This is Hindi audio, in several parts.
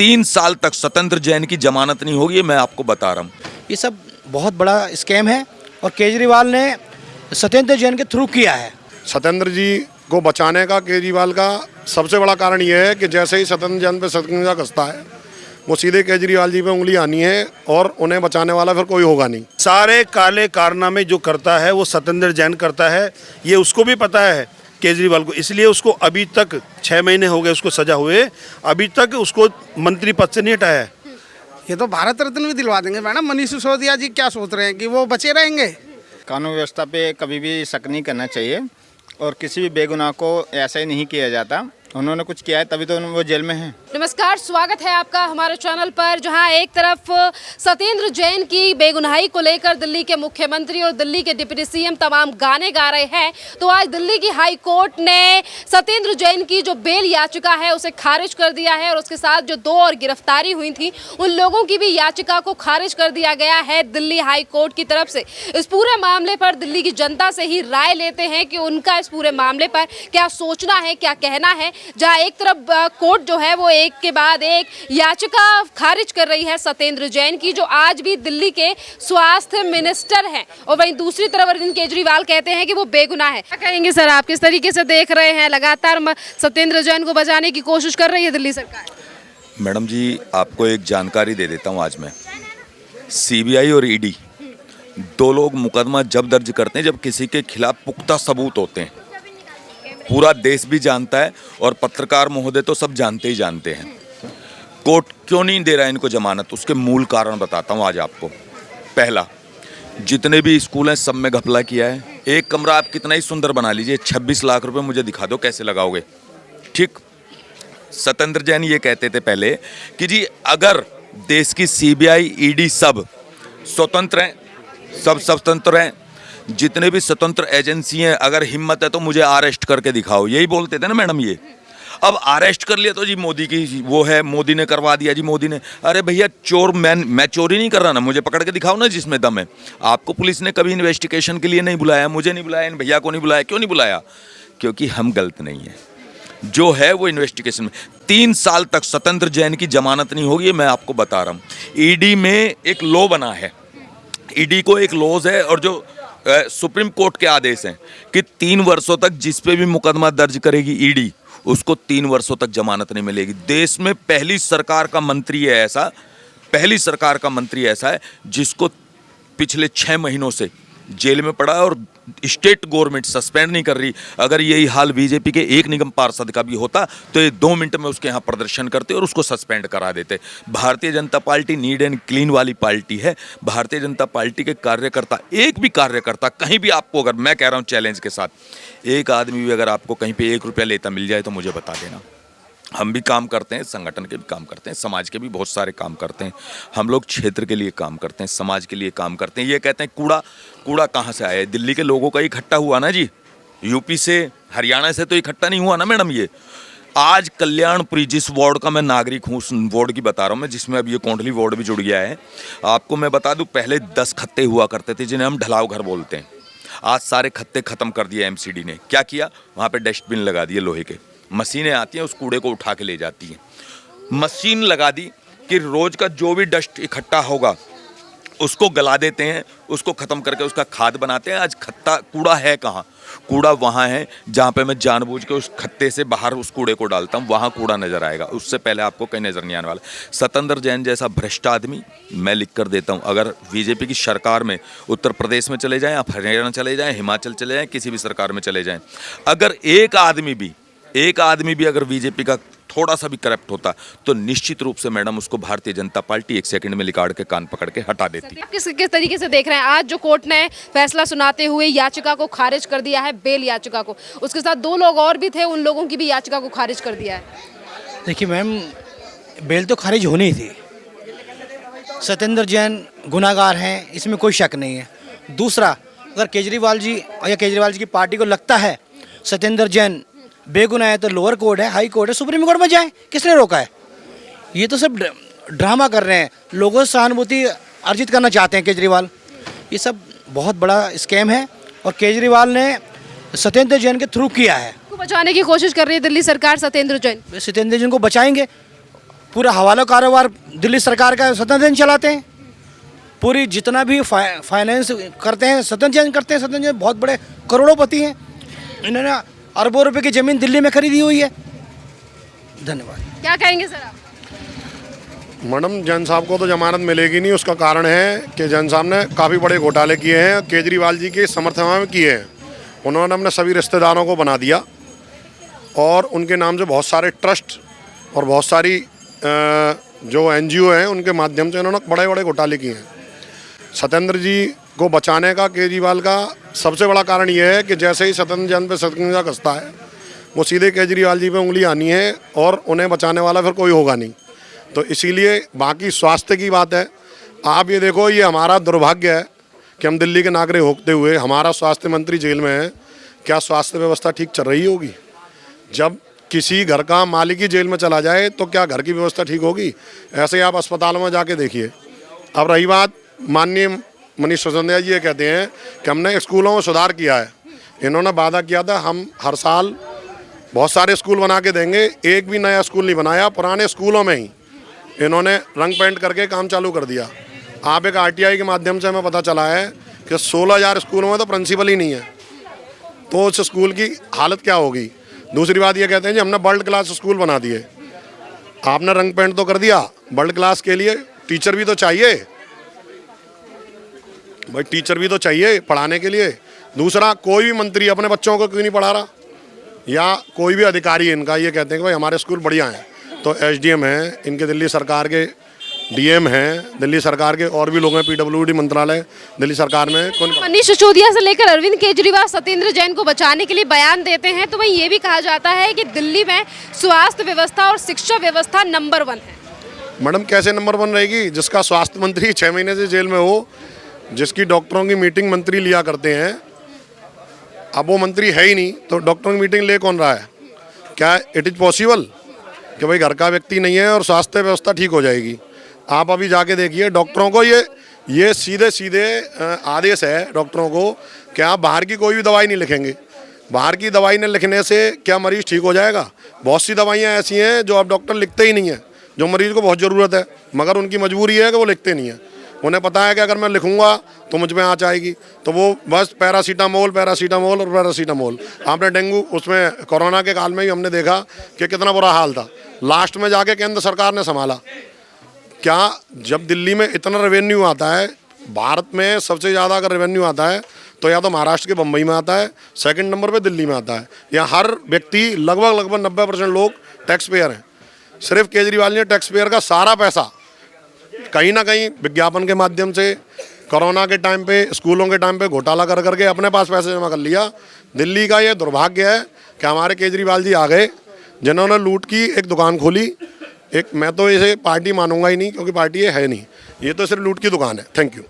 3 साल तक सत्येंद्र जैन की जमानत नहीं होगी, ये मैं आपको बता रहा हूँ। ये सब बहुत बड़ा स्कैम है और केजरीवाल ने सत्येंद्र जैन के थ्रू किया है। सत्येंद्र जी को बचाने का केजरीवाल का सबसे बड़ा कारण ये है कि जैसे ही सत्येंद्र जैन पे शिकंजा कसता है, वो सीधे केजरीवाल जी पे उंगली आनी है और उन्हें बचाने वाला फिर कोई होगा नहीं। सारे काले कारनामे जो करता है वो सत्येंद्र जैन करता है, ये उसको भी पता है केजरीवाल को, इसलिए उसको अभी तक 6 महीने हो गए उसको सजा हुए, अभी तक उसको मंत्री पद से नहीं हटाया है। ये तो भारत रत्न भी दिलवा देंगे मैडम। मनीष सिसोदिया जी क्या सोच रहे हैं कि वो बचे रहेंगे? कानून व्यवस्था पे कभी भी शक नहीं करना चाहिए और किसी भी बेगुनाह को ऐसा ही नहीं किया जाता। उन्होंने कुछ किया है तभी तो वो जेल में हैं। नमस्कार, स्वागत है आपका हमारे चैनल पर, जहां एक तरफ सत्येंद्र जैन की बेगुनाही को लेकर दिल्ली के मुख्यमंत्री और दिल्ली के डिप्टी सीएम तमाम गाने गा रहे हैं, तो आज दिल्ली की हाई कोर्ट ने सत्येंद्र जैन की जो बेल याचिका है उसे खारिज कर दिया है और उसके साथ जो 2 और गिरफ्तारी हुई थी उन लोगों की भी याचिका को खारिज कर दिया गया है दिल्ली हाई कोर्ट की तरफ से। इस पूरे मामले पर दिल्ली की जनता से ही राय लेते हैं कि उनका इस पूरे मामले पर क्या सोचना है, क्या कहना है। जहां एक तरफ कोर्ट जो है वो एक के बाद एक याचिका खारिज कर रही है सत्येंद्र जैन की, जो आज भी दिल्ली के स्वास्थ्य मिनिस्टर हैं, और वहीं दूसरी तरफ अरविंद केजरीवाल कहते हैं कि वो बेगुनाह है। क्या कहेंगे सर, आप किस तरीके से देख रहे हैं? लगातार सत्येंद्र जैन को बचाने की कोशिश कर रही है दिल्ली सरकार। मैडम जी, आपको एक जानकारी दे देता हूँ आज मैं। सीबीआई और ईडी 2 लोग मुकदमा जब दर्ज करते हैं जब किसी के खिलाफ पुख्ता सबूत होते हैं। पूरा देश भी जानता है और पत्रकार महोदय तो सब जानते ही जानते हैं। कोर्ट क्यों नहीं दे रहा है इनको जमानत, उसके मूल कारण बताता हूँ आज आपको। पहला, जितने भी स्कूल हैं सब में घपला किया है। एक कमरा आप कितना ही सुंदर बना लीजिए, 26 लाख रुपए मुझे दिखा दो कैसे लगाओगे। ठीक, सत्येंद्र जैन ये कहते थे पहले कि जी अगर देश की सीबीआई ईडी सब स्वतंत्र हैं, सब स्वतंत्र हैं, जितने भी स्वतंत्र एजेंसी हैं, अगर हिम्मत है तो मुझे अरेस्ट करके दिखाओ, यही बोलते थे ना मैडम। ये अब अरेस्ट कर लिया तो जी मोदी की वो है, मोदी ने करवा दिया जी, मोदी ने। अरे भैया, चोर मैं चोरी नहीं कर रहा ना, मुझे पकड़ के दिखाओ ना जिसमें दम है। आपको पुलिस ने कभी इन्वेस्टिगेशन के लिए नहीं बुलाया, मुझे नहीं बुलाया, इन भैया को नहीं बुलाया। क्यों नहीं बुलाया? क्योंकि हम गलत नहीं है, जो है वो इन्वेस्टिगेशन में। 3 साल तक सत्येंद्र जैन की जमानत नहीं होगी, ये मैं आपको बता रहा हूँ। ईडी में एक लॉ बना है, ईडी को एक लॉज है और जो सुप्रीम कोर्ट के आदेश हैं कि 3 वर्षों तक जिस पे भी मुकदमा दर्ज करेगी ईडी, उसको 3 वर्षों तक जमानत नहीं मिलेगी। देश में पहली सरकार का मंत्री है ऐसा, पहली सरकार का मंत्री ऐसा है जिसको पिछले 6 महीनों से जेल में पड़ा है और स्टेट गवर्नमेंट सस्पेंड नहीं कर रही। अगर यही हाल बीजेपी के एक निगम पार्षद का भी होता तो ये 2 मिनट में उसके यहाँ प्रदर्शन करते और उसको सस्पेंड करा देते। Bharatiya Janata party neat and clean वाली पार्टी है। भारतीय जनता पार्टी के कार्यकर्ता, एक भी कार्यकर्ता कहीं भी आपको, अगर मैं कह रहा हूँ चैलेंज के साथ, एक आदमी भी अगर आपको कहीं पर 1 रुपया लेता मिल जाए तो मुझे बता देना। हम भी काम करते हैं, संगठन के भी काम करते हैं, समाज के भी बहुत सारे काम करते हैं। हम लोग क्षेत्र के लिए काम करते हैं, समाज के लिए काम करते हैं। ये कहते हैं कूड़ा कहाँ से आया है? दिल्ली के लोगों का इकट्ठा हुआ ना जी, यूपी से, हरियाणा से तो इकट्ठा नहीं हुआ ना मैडम। ये आज कल्याणपुरी, जिस वार्ड का मैं नागरिक हूँ, उस वार्ड की बता रहा हूँ मैं, जिसमें अब ये कोंडली वार्ड भी जुड़ गया है। आपको मैं बता दूँ, पहले 10 खत्ते हुआ करते थे जिन्हें हम ढलाव घर बोलते हैं। आज सारे खत्ते खत्म कर दिए एमसीडी ने। क्या किया? वहाँ पर डस्टबिन लगा दिए लोहे के, मशीनें आती हैं उस कूड़े को उठा के ले जाती हैं। मशीन लगा दी कि रोज का जो भी डस्ट इकट्ठा होगा उसको गला देते हैं, उसको ख़त्म करके उसका खाद बनाते हैं। आज खत्ता कूड़ा है कहाँ? कूड़ा वहाँ है जहाँ पे मैं जानबूझ के उस खत्ते से बाहर उस कूड़े को डालता हूँ, वहाँ कूड़ा नज़र आएगा। उससे पहले आपको कहीं नज़र नहीं आने वाला। सत्येंद्र जैन जैसा भ्रष्ट आदमी मैं लिख कर देता हूँ, अगर बीजेपी की सरकार में उत्तर प्रदेश में चले जाएँ, आप हरियाणा चले जाएँ, हिमाचल चले जाएँ, किसी भी सरकार में चले जाएँ, अगर एक आदमी भी अगर बीजेपी का थोड़ा सा भी करप्ट होता तो निश्चित रूप से मैडम उसको भारतीय जनता पार्टी 1 सेकंड में लिकाड़ के कान पकड़ के हटा देती। आप किस तरीके से देख रहे हैं आज जो कोर्ट ने फैसला सुनाते हुए याचिका को खारिज कर दिया है, बेल याचिका को? उसके साथ 2 लोग और भी थे, उन लोगों की भी याचिका को खारिज कर दिया है। देखिए मैम, बेल तो खारिज होनी ही थी। सत्येंद्र जैन गुनाहगार हैं, इसमें कोई शक नहीं है। दूसरा, अगर केजरीवाल जी या केजरीवाल जी की पार्टी को लगता है सत्येंद्र जैन बेगुनाह है तो लोअर कोर्ट है, हाई कोर्ट है, सुप्रीम कोर्ट में जाए, किसने रोका है? ये तो सब ड्रामा कर रहे हैं, लोगों से सहानुभूति अर्जित करना चाहते हैं केजरीवाल। ये सब बहुत बड़ा स्कैम है और केजरीवाल ने सत्येंद्र जैन के थ्रू किया है। बचाने की कोशिश कर रही है दिल्ली सरकार सत्येंद्र जैन। सत्येंद्र जैन को बचाएंगे पूरा हवाला कारोबार दिल्ली सरकार का सत्येंद्र जैन चलाते हैं। पूरी जितना भी फाइनेंस करते हैं सत्येंद्र जैन करते हैं। सत्येंद्र जैन बहुत बड़े करोड़ोंपति हैं। इन्होंने अरबों रुपए की ज़मीन दिल्ली में खरीदी हुई है। धन्यवाद। क्या कहेंगे सर आप? मैडम, जैन साहब को तो जमानत मिलेगी नहीं। उसका कारण है कि जैन साहब ने काफ़ी बड़े घोटाले किए हैं, केजरीवाल जी के समर्थन में किए हैं। उन्होंने अपने सभी रिश्तेदारों को बना दिया और उनके नाम से बहुत सारे ट्रस्ट और बहुत सारी जो NGO हैं उनके माध्यम से उन्होंने बड़े बड़े घोटाले किए हैं। सत्येंद्र जी को बचाने का केजरीवाल का सबसे बड़ा कारण ये है कि जैसे ही सत्येंद्र जैन पे शिकंजा कसता है, वो सीधे केजरीवाल जी पे उंगली आनी है और उन्हें बचाने वाला फिर कोई होगा नहीं। तो इसीलिए बाकी स्वास्थ्य की बात है। आप ये देखो, ये हमारा दुर्भाग्य है कि हम दिल्ली के नागरिक होते हुए हमारा स्वास्थ्य मंत्री जेल में है। क्या स्वास्थ्य व्यवस्था ठीक चल रही होगी? जब किसी घर का मालिक ही जेल में चला जाए तो क्या घर की व्यवस्था ठीक होगी? ऐसे ही आप अस्पतालों में जाके देखिए। अब रही बात, माननीय मनीष सिसोदिया जी ये कहते हैं कि हमने स्कूलों में सुधार किया है। इन्होंने वादा किया था हम हर साल बहुत सारे स्कूल बना के देंगे। एक भी नया स्कूल नहीं बनाया। पुराने स्कूलों में ही इन्होंने रंग पेंट करके काम चालू कर दिया। आप एक RTI के माध्यम से हमें पता चला है कि 16,000 स्कूलों में तो प्रिंसिपल ही नहीं है। तो उस स्कूल की हालत क्या होगी? दूसरी बात ये कहते हैं जी हमने वर्ल्ड क्लास स्कूल बना दिए। आपने रंग पेंट तो कर दिया, वर्ल्ड क्लास के लिए टीचर भी तो चाहिए भाई, टीचर भी तो चाहिए पढ़ाने के लिए। दूसरा, कोई भी मंत्री अपने बच्चों को क्यों नहीं पढ़ा रहा, या कोई भी अधिकारी इनका ये कहते हैं कि भाई हमारे स्कूल बढ़िया हैं। तो SDM हैं, इनके दिल्ली सरकार के DM हैं, दिल्ली सरकार के और भी लोग हैं, PWD मंत्रालय दिल्ली सरकार में। कौन? मनीष सिसोदिया से लेकर अरविंद केजरीवाल सत्येंद्र जैन को बचाने के लिए बयान देते हैं, तो वहीं ये भी कहा जाता है कि दिल्ली में स्वास्थ्य व्यवस्था और शिक्षा व्यवस्था नंबर 1 है। मैडम, कैसे नंबर 1 रहेगी? जिसका स्वास्थ्य मंत्री 6 महीने से जेल में हो, जिसकी डॉक्टरों की मीटिंग मंत्री लिया करते हैं, अब वो मंत्री है ही नहीं तो डॉक्टरों की मीटिंग ले कौन रहा है? क्या इट इज़ पॉसिबल कि भाई घर का व्यक्ति नहीं है और स्वास्थ्य व्यवस्था ठीक हो जाएगी? आप अभी जाके देखिए, डॉक्टरों को ये सीधे सीधे आदेश है डॉक्टरों को कि आप बाहर की कोई भी दवाई नहीं लिखेंगे। बाहर की दवाई न लिखने से क्या मरीज़ ठीक हो जाएगा? बहुत सी दवाइयाँ ऐसी हैं जो आप डॉक्टर लिखते ही नहीं हैं, जो मरीज़ को बहुत ज़रूरत है, मगर उनकी मजबूरी है कि वो लिखते नहीं हैं। उन्हें पता है कि अगर मैं लिखूंगा तो मुझ में आँच आएगी, तो वो बस पैरासीटामोल और पैरासीटामोल। आपने डेंगू, उसमें कोरोना के काल में ही हमने देखा कि कितना बुरा हाल था। लास्ट में जाके केंद्र सरकार ने संभाला। क्या जब दिल्ली में इतना रेवेन्यू आता है, भारत में सबसे ज़्यादा अगर रेवेन्यू आता है तो या तो महाराष्ट्र के बम्बई में आता है, सेकंड नंबर पे दिल्ली में आता है। यहाँ हर व्यक्ति लगभग 90% लोग टैक्स पेयर हैं। सिर्फ केजरीवाल ने टैक्स पेयर का सारा पैसा कहीं ना कहीं विज्ञापन के माध्यम से कोरोना के टाइम पे, स्कूलों के टाइम पे घोटाला कर करके अपने पास पैसे जमा कर लिया। दिल्ली का ये दुर्भाग्य है कि हमारे केजरीवाल जी आ गए, जिन्होंने लूट की एक दुकान खोली। एक, मैं तो इसे पार्टी मानूंगा ही नहीं, क्योंकि पार्टी ये है नहीं, ये तो सिर्फ लूट की दुकान है। Thank you.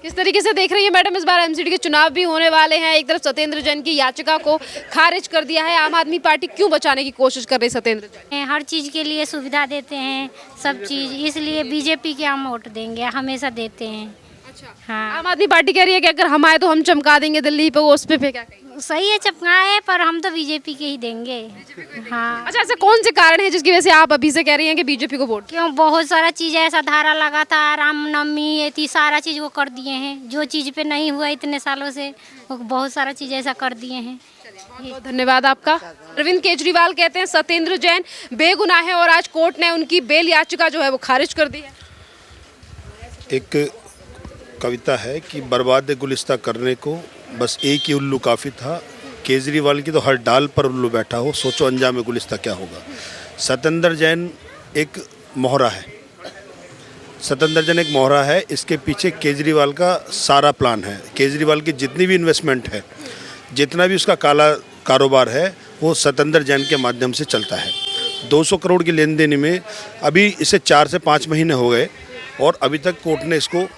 किस तरीके से देख रही है मैडम, इस बार MCD के चुनाव भी होने वाले हैं। एक तरफ सत्येंद्र जैन की याचिका को खारिज कर दिया है। आम आदमी पार्टी क्यों बचाने की कोशिश कर रही है सत्येंद्र जैन? हर चीज़ के लिए सुविधा देते हैं, सब चीज़, इसलिए BJP के हम वोट देंगे, हमेशा देते हैं। अच्छा, हाँ, आम आदमी पार्टी कह रही है कि अगर हम आए तो हम चमका देंगे दिल्ली पे, वो उस पे क्या कहेंगे? सही है, चपकाए, पर हम तो BJP के ही देंगे। हाँ, अच्छा, ऐसे कौन से कारण है जिसकी वजह से आप अभी से कह रही हैं कि BJP को वोट? क्यों, बहुत सारा चीज़ ऐसा धारा लगा था, रामनवमी, ये थी, सारा चीज़ वो कर दिए हैं। जो चीज़ पे नहीं हुआ इतने सालों से, वो बहुत सारा चीज़ ऐसा कर दिए हैं। बहुत धन्यवाद आपका। अरविंद केजरीवाल कहते हैं सत्येंद्र जैन बेगुनाह है और आज कोर्ट ने उनकी बेल याचिका जो है वो खारिज कर दी है। एक कविता है कि बर्बाद गुलिस्ता करने को बस एक ही उल्लू काफ़ी था। केजरीवाल की तो हर डाल पर उल्लू बैठा हो, सोचो अंजाम गुलिस्ता क्या होगा। सत्येंद्र जैन एक मोहरा है, सत्येंद्र जैन एक मोहरा है। इसके पीछे केजरीवाल का सारा प्लान है। केजरीवाल की जितनी भी इन्वेस्टमेंट है, जितना भी उसका काला कारोबार है, वो सत्येंद्र जैन के माध्यम से चलता है। 200 करोड़ की लेन देन में अभी इसे 4 से 5 महीने हो गए और अभी तक कोर्ट ने इसको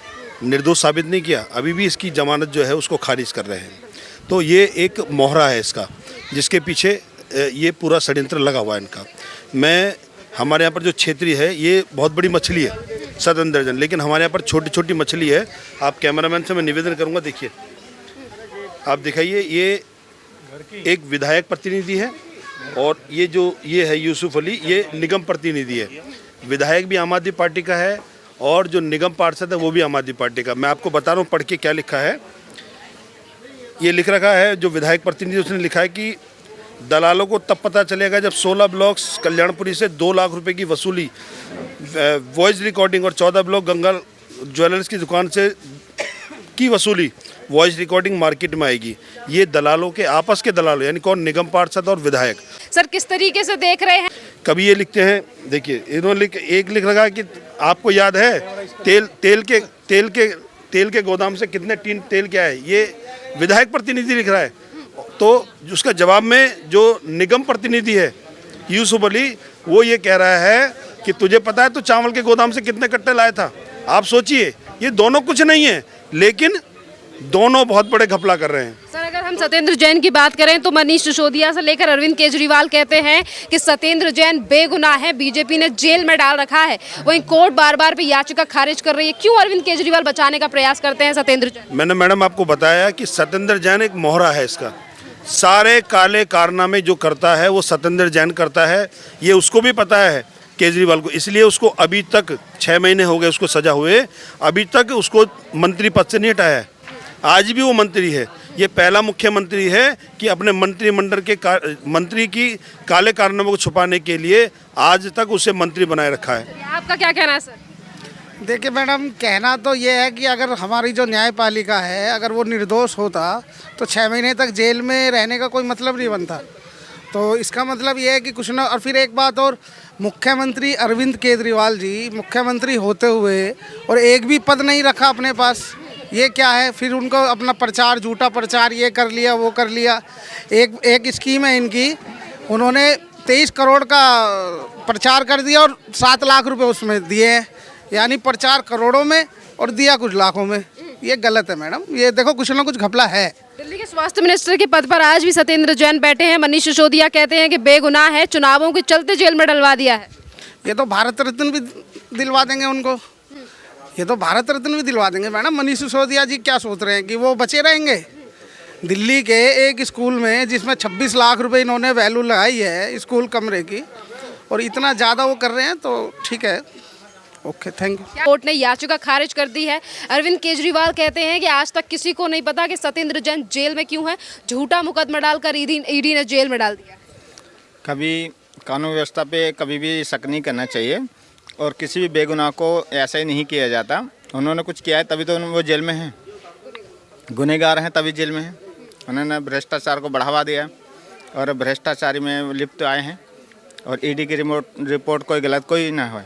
निर्दोष साबित नहीं किया। अभी भी इसकी जमानत जो है उसको खारिज कर रहे हैं। तो ये एक मोहरा है इसका, जिसके पीछे ये पूरा षड्यंत्र लगा हुआ है इनका। हमारे यहाँ पर जो क्षेत्रीय है, ये बहुत बड़ी मछली है सत्येंद्र जैन, लेकिन हमारे यहाँ पर छोटी छोटी मछली है। आप कैमरामैन से मैं निवेदन करूँगा, देखिए, आप दिखाइए, ये एक विधायक प्रतिनिधि है और ये है यूसुफ अली, ये निगम प्रतिनिधि है। विधायक भी आम आदमी पार्टी का है और जो निगम पार्षद है वो भी आम आदमी पार्टी का। मैं आपको बता रहा हूँ पढ़ के क्या लिखा है। ये लिख रखा है, जो विधायक प्रतिनिधि उसने लिखा है कि दलालों को तब पता चलेगा जब 16 ब्लॉक्स कल्याणपुरी से 2 लाख रुपए की वसूली, वॉइस रिकॉर्डिंग और 14 ब्लॉक गंगा ज्वेलर्स की दुकान से की वसूली वॉइस रिकॉर्डिंग मार्केट में आएगी। ये दलालों के आपस के दलाल यानी कौन, निगम पार्षद और विधायक। सर किस तरीके से देख रहे हैं? कभी ये लिखते हैं, देखिए इन्होंने एक लिख रखा है कि आपको याद है तेल के गोदाम से कितने टीन तेल क्या है, ये विधायक प्रतिनिधि लिख रहा है। तो उसका जवाब में जो निगम प्रतिनिधि है यूसुफ अली, वो ये कह रहा है कि तुझे पता है तो चावल के गोदाम से कितने कट्टे लाया था। आप सोचिए, ये दोनों कुछ नहीं है, लेकिन दोनों बहुत बड़े घपला कर रहे हैं। सर अगर हम सत्येंद्र जैन की बात करें तो मनीष सिसोदिया से लेकर अरविंद केजरीवाल कहते हैं कि सत्येंद्र जैन बेगुनाह है, बीजेपी ने जेल में डाल रखा है। वहीं कोर्ट बार बार पे याचिका खारिज कर रही है। क्यों अरविंद केजरीवाल बचाने का प्रयास करते हैं सत्येंद्र जैन? मैंने मैडम आपको बताया कि सत्येंद्र जैन एक मोहरा है इसका। सारे काले कारनामे जो करता है वो सत्येंद्र जैन करता है, ये उसको भी पता है केजरीवाल को। इसलिए उसको अभी तक 6 महीने हो गए उसको सजा हुए, अभी तक उसको मंत्री पद से नहीं हटाया है। आज भी वो मंत्री है। ये पहला मुख्यमंत्री है कि अपने मंत्रिमंडल के मंत्री की काले कारनामों को छुपाने के लिए आज तक उसे मंत्री बनाए रखा है। आपका क्या कहना है सर? देखिए मैडम, कहना तो ये है कि अगर हमारी जो न्यायपालिका है अगर वो निर्दोष होता तो 6 महीने तक जेल में रहने का कोई मतलब नहीं बनता। तो इसका मतलब ये है कि कुछ ना। और फिर एक बात और, मुख्यमंत्री अरविंद केजरीवाल जी मुख्यमंत्री होते हुए और एक भी पद नहीं रखा अपने पास, ये क्या है? फिर उनको अपना प्रचार, झूठा प्रचार, ये कर लिया वो कर लिया। एक स्कीम है इनकी, उन्होंने 23 करोड़ का प्रचार कर दिया और 7 लाख रुपए उसमें दिए हैं, यानी प्रचार करोड़ों में और दिया कुछ लाखों में। ये गलत है मैडम, ये देखो कुछ ना कुछ घपला है। दिल्ली के स्वास्थ्य मिनिस्टर के पद पर आज भी सत्येंद्र जैन बैठे हैं। मनीष सिसोदिया कहते हैं कि बेगुनाह है, चुनावों के चलते जेल में डलवा दिया है। ये तो भारत रत्न भी दिलवा देंगे उनको, ये तो भारत रत्न भी दिलवा देंगे मैडम। मनीष सिसोदिया जी क्या सोच रहे हैं कि वो बचे रहेंगे? दिल्ली के एक स्कूल में जिसमें 26 लाख रुपए इन्होंने वैल्यू लगाई है स्कूल कमरे की, और इतना ज़्यादा वो कर रहे हैं, तो ठीक है, ओके, थैंक यू। कोर्ट ने याचिका खारिज कर दी है। अरविंद केजरीवाल कहते हैं कि आज तक किसी को नहीं पता कि सत्येंद्र जैन जेल में क्यों है। झूठा मुकदमा डालकर ईडी ने जेल में डाल दिया। कभी कानून व्यवस्था पे कभी भी शक नहीं करना चाहिए और किसी भी बेगुनाह को ऐसा ही नहीं किया जाता। उन्होंने कुछ किया है तभी तो वो जेल में हैं, गुनहगार हैं तभी जेल में हैं। उन्होंने भ्रष्टाचार को बढ़ावा दिया और भ्रष्टाचारी में लिप्त आए हैं और ईडी की रिपोर्ट कोई गलत कोई ना हो।